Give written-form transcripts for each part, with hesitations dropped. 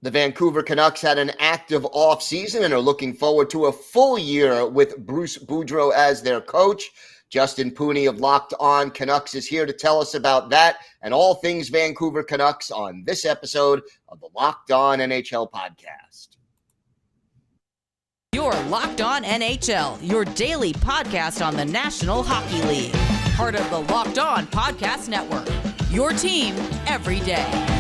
The Vancouver Canucks had an active offseason and are looking forward to a full year with Bruce Boudreau as their coach. Justin Pooni of Locked On Canucks is here to tell us about that and all things Vancouver Canucks on this episode of the Locked On NHL Podcast. You're Locked On NHL, your daily podcast on the National Hockey League. Part of the Locked On Podcast Network, your team every day.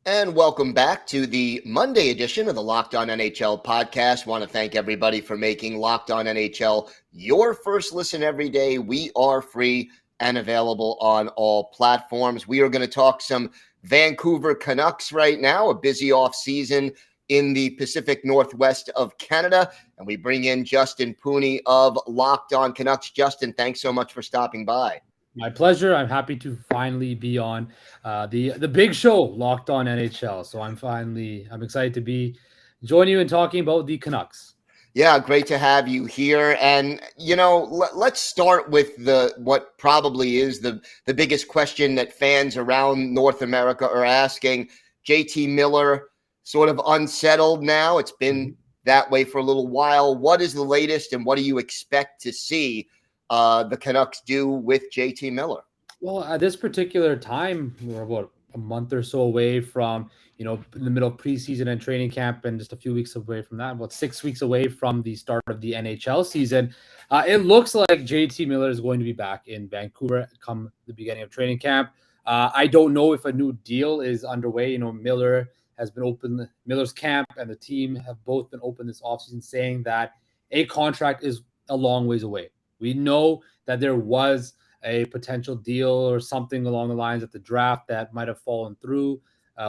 And welcome back to the Monday edition of the Locked On NHL podcast. Want to thank everybody for making Locked On NHL your first listen every day. We are free and available on all platforms. We are going to talk some Vancouver Canucks right now, a busy off season in the Pacific Northwest of Canada. And we bring in Justin Pooni of Locked On Canucks. Justin, thanks so much for stopping by. My pleasure. I'm happy to finally be on the big show, Locked On NHL. So I'm excited to be joining you and talking about the Canucks. Yeah, great to have you here. And, let's start with what probably is the biggest question that fans around North America are asking. JT Miller sort of unsettled now. It's been that way for a little while. What is the latest and what do you expect to see the Canucks do with JT Miller? Well, at this particular time, we're about a month or so away from, in the middle of preseason and training camp, and just a few weeks away from that, about 6 weeks away from the start of the NHL season. It looks like JT Miller is going to be back in Vancouver come the beginning of training camp. I don't know if a new deal is underway. Miller has been open, Miller's camp and the team have both been open this offseason, saying that a contract is a long ways away. We know that there was a potential deal or something along the lines at the draft that might have fallen through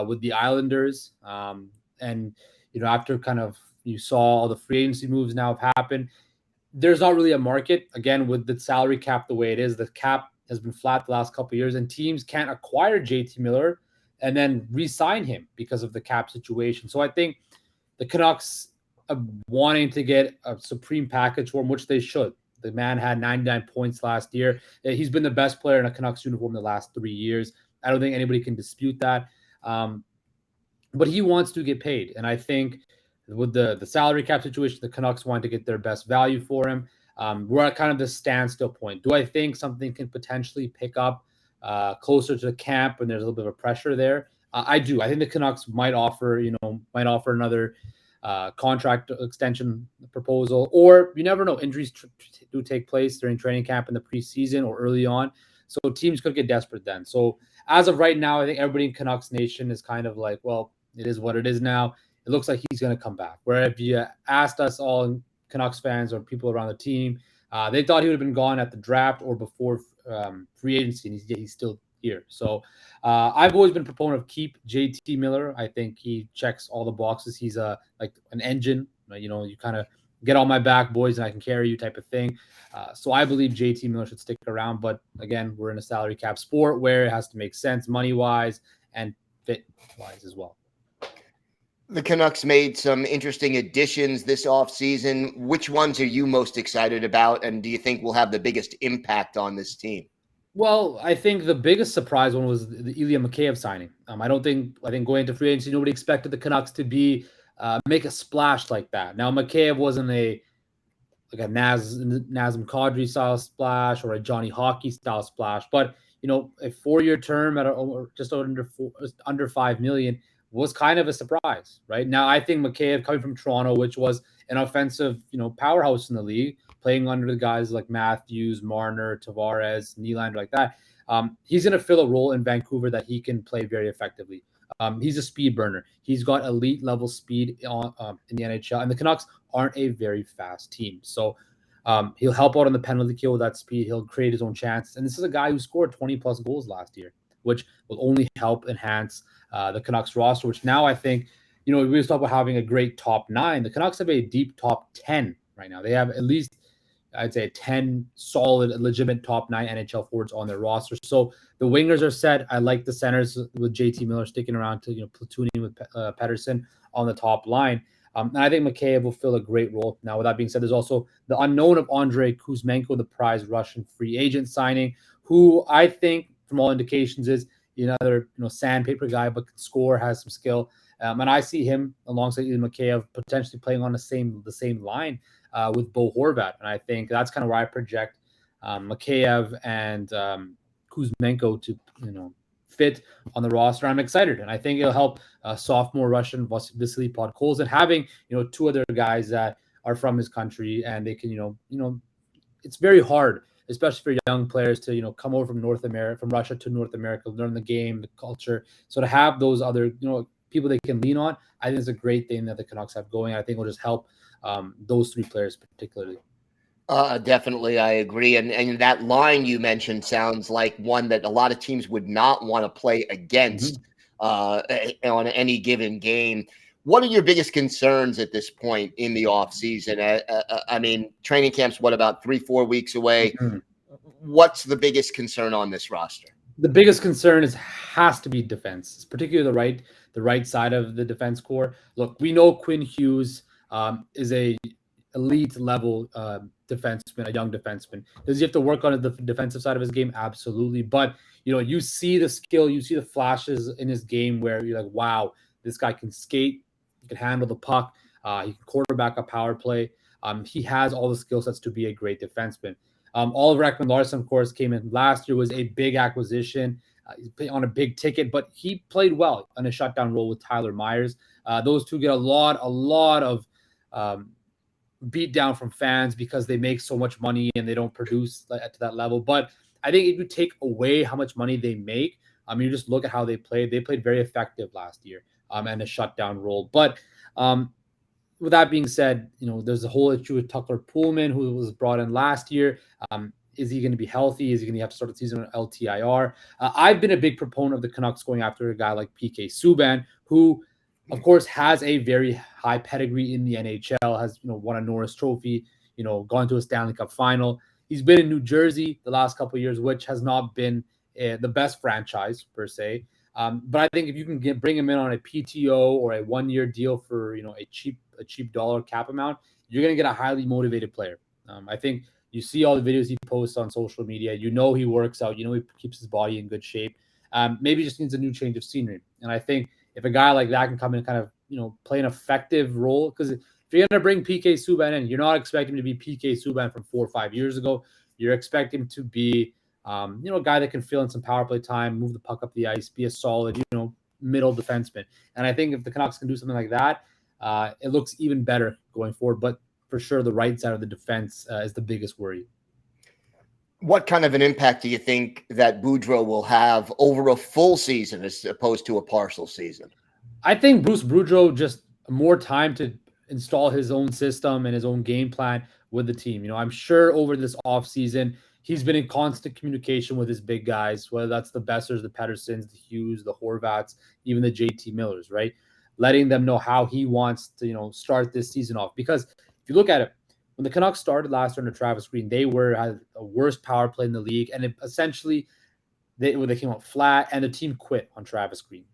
with the Islanders. After kind of you saw all the free agency moves now have happened, there's not really a market. Again, with the salary cap the way it is, the cap has been flat the last couple of years, and teams can't acquire JT Miller and then re-sign him because of the cap situation. So I think the Canucks are wanting to get a supreme package for him, which they should. The man had 99 points last year. He's been the best player in a Canucks uniform the last 3 years. I don't think anybody can dispute that. But he wants to get paid. And I think with the salary cap situation, the Canucks want to get their best value for him. We're at kind of the standstill point. Do I think something can potentially pick up closer to the camp when there's a little bit of pressure there? I do. I think the Canucks might offer another contract extension proposal, or you never know. Injuries do take place during training camp in the preseason or early on, so teams could get desperate then. So as of right now, I think everybody in Canucks Nation is kind of like, well, it is what it is now. It looks like he's going to come back. Where if you asked us all Canucks fans or people around the team, they thought he would have been gone at the draft or before free agency, and he's still here. So I've always been a proponent of keep JT Miller. I think he checks all the boxes. He's like an engine. You kind of get on my back, boys, and I can carry you type of thing. So I believe JT Miller should stick around. But again, we're in a salary cap sport where it has to make sense money-wise and fit-wise as well. The Canucks made some interesting additions this offseason. Which ones are you most excited about, and do you think will have the biggest impact on this team? Well, I think the biggest surprise one was the Ilya Mikheyev signing. I think going into free agency, nobody expected the Canucks to make a splash like that. Now, Mikheyev wasn't a Nazem Kadri style splash or a Johnny Hockey style splash, but a 4-year term at just under $5 million was kind of a surprise, right? Now, I think Mikheyev coming from Toronto, which was an offensive, powerhouse in the league, playing under the guys like Matthews, Marner, Tavares, Nylander, like that. He's going to fill a role in Vancouver that he can play very effectively. He's a speed burner. He's got elite level speed in the NHL, and the Canucks aren't a very fast team. So he'll help out on the penalty kill with that speed. He'll create his own chances. And this is a guy who scored 20 plus goals last year, which will only help enhance the Canucks roster, which now I think, we was talking about having a great top 9. The Canucks have a deep top 10 right now. They have at least, I'd say, 10 solid, legitimate top 9 NHL forwards on their roster. So the wingers are set. I like the centers with JT Miller sticking around to, platooning with Pettersson on the top line. And I think Mikheyev will fill a great role. Now, with that being said, there's also the unknown of Andrei Kuzmenko, the prize Russian free agent signing, who I think, from all indications, is another sandpaper guy, but can score, has some skill. And I see him alongside Ilya Mikheyev potentially playing on the same line with Bo Horvat. And I think that's kind of where I project Mikheyev and Kuzmenko to fit on the roster. I'm excited, and I think it'll help sophomore Russian Vasily Podkolzin having two other guys that are from his country, and they can it's very hard, especially for young players, to come over from Russia to North America, learn the game, the culture. So to have those other people they can lean on, I think it's a great thing that the Canucks have going. I think will just help those three players particularly. Definitely, I agree. And that line you mentioned sounds like one that a lot of teams would not want to play against on any given game. What are your biggest concerns at this point in the offseason? I mean, training camp's about 3-4 weeks away. Mm-hmm. What's the biggest concern on this roster? The biggest concern has to be defense, particularly the right side of the defense core. Look, we know Quinn Hughes is a elite level defenseman, a young defenseman. Does he have to work on the defensive side of his game? Absolutely. But you see the skill, you see the flashes in his game where you're like, wow, this guy can skate, he can handle the puck, he can quarterback a power play. He has all the skill sets to be a great defenseman. Oliver Ekman-Larsson, of course, came in last year, was a big acquisition. He's on a big ticket, but he played well on a shutdown role with Tyler Myers. Those two get a lot of beat down from fans because they make so much money and they don't produce to that level. But I think if you take away how much money they make, you just look at how they played. They played very effective last year and a shutdown role. But with that being said, there's a whole issue with Tucker Poolman, who was brought in last year. Is he going to be healthy? Is he going to have to start the season on LTIR? I've been a big proponent of the Canucks going after a guy like PK Subban, who, of course, has a very high pedigree in the NHL, has won a Norris Trophy, gone to a Stanley Cup final. He's been in New Jersey the last couple of years, which has not been the best franchise per se. But I think if you can bring him in on a PTO or a 1-year deal for a cheap dollar cap amount, you're going to get a highly motivated player. I think you see all the videos he posts on social media. He works out. He keeps his body in good shape. Maybe just needs a new change of scenery. And I think if a guy like that can come in and kind of play an effective role, because if you're going to bring PK Subban in, you're not expecting him to be PK Subban from 4 or 5 years ago. You're expecting him to be a guy that can fill in some power play time, move the puck up the ice, be a solid middle defenseman. And I think if the Canucks can do something like that, it looks even better going forward. But for sure, the right side of the defense is the biggest worry. What kind of an impact do you think that Boudreau will have over a full season as opposed to a partial season? I think Bruce Boudreau just more time to install his own system and his own game plan with the team. I'm sure over this offseason, he's been in constant communication with his big guys, whether that's the Bessers, the Petterssons, the Hughes, the Horvats, even the JT Millers, right? Letting them know how he wants to, start this season off. Because if you look at it, when the Canucks started last year under Travis Green, they had the worst power play in the league. And essentially, they came out flat and the team quit on Travis Green.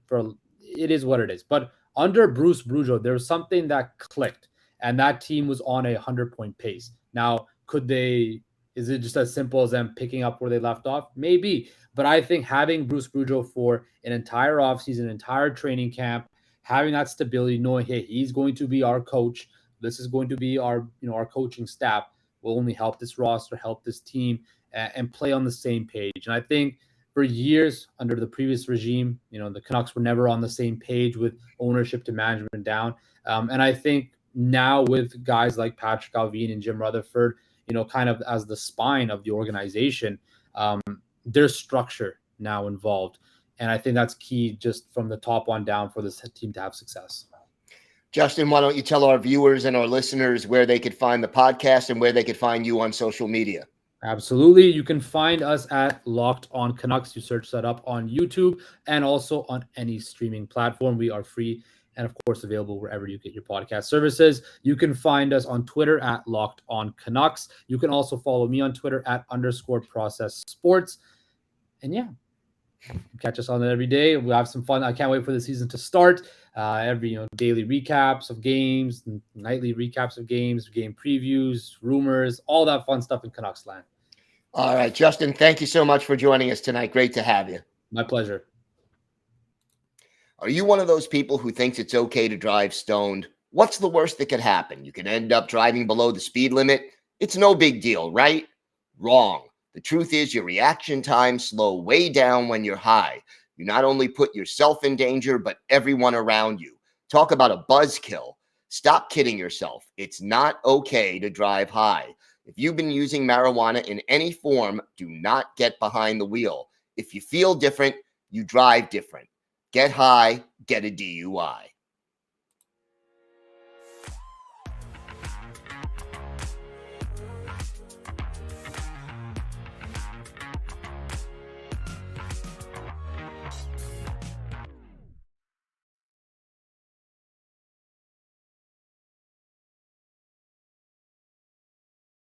It is what it is. But under Bruce Boudreau, there was something that clicked. And that team was on a 100-point pace. Now, is it just as simple as them picking up where they left off? Maybe. But I think having Bruce Boudreau for an entire offseason, an entire training camp, having that stability, knowing, hey, he's going to be our coach, this is going to be our coaching staff, will only help this roster, help this team, and play on the same page. And I think for years under the previous regime, the Canucks were never on the same page with ownership to management down. And I think now with guys like Patrick Allvin and Jim Rutherford, kind of as the spine of the organization, there's structure now involved. And I think that's key just from the top on down for this team to have success. Justin, why don't you tell our viewers and our listeners where they could find the podcast and where they could find you on social media? Absolutely. You can find us at Locked On Canucks. You search that up on YouTube and also on any streaming platform. We are free and, of course, available wherever you get your podcast services. You can find us on Twitter at Locked On Canucks. You can also follow me on Twitter at _process sports. And yeah, catch us on that every day. We'll have some fun. I can't wait for the season to start. every daily recaps of games, nightly recaps of games, game previews, rumors, all that fun stuff in Canucks land. All right, Justin, thank you so much for joining us tonight. Great to have you. My pleasure. Are you one of those people who thinks it's okay to drive stoned? What's the worst that could happen? You can end up driving below the speed limit. It's no big deal, right? Wrong. The truth is your reaction times slow way down when you're high. You not only put yourself in danger, but everyone around you. Talk about a buzzkill. Stop kidding yourself. It's not okay to drive high. If you've been using marijuana in any form, do not get behind the wheel. If you feel different, you drive different. Get high, get a DUI.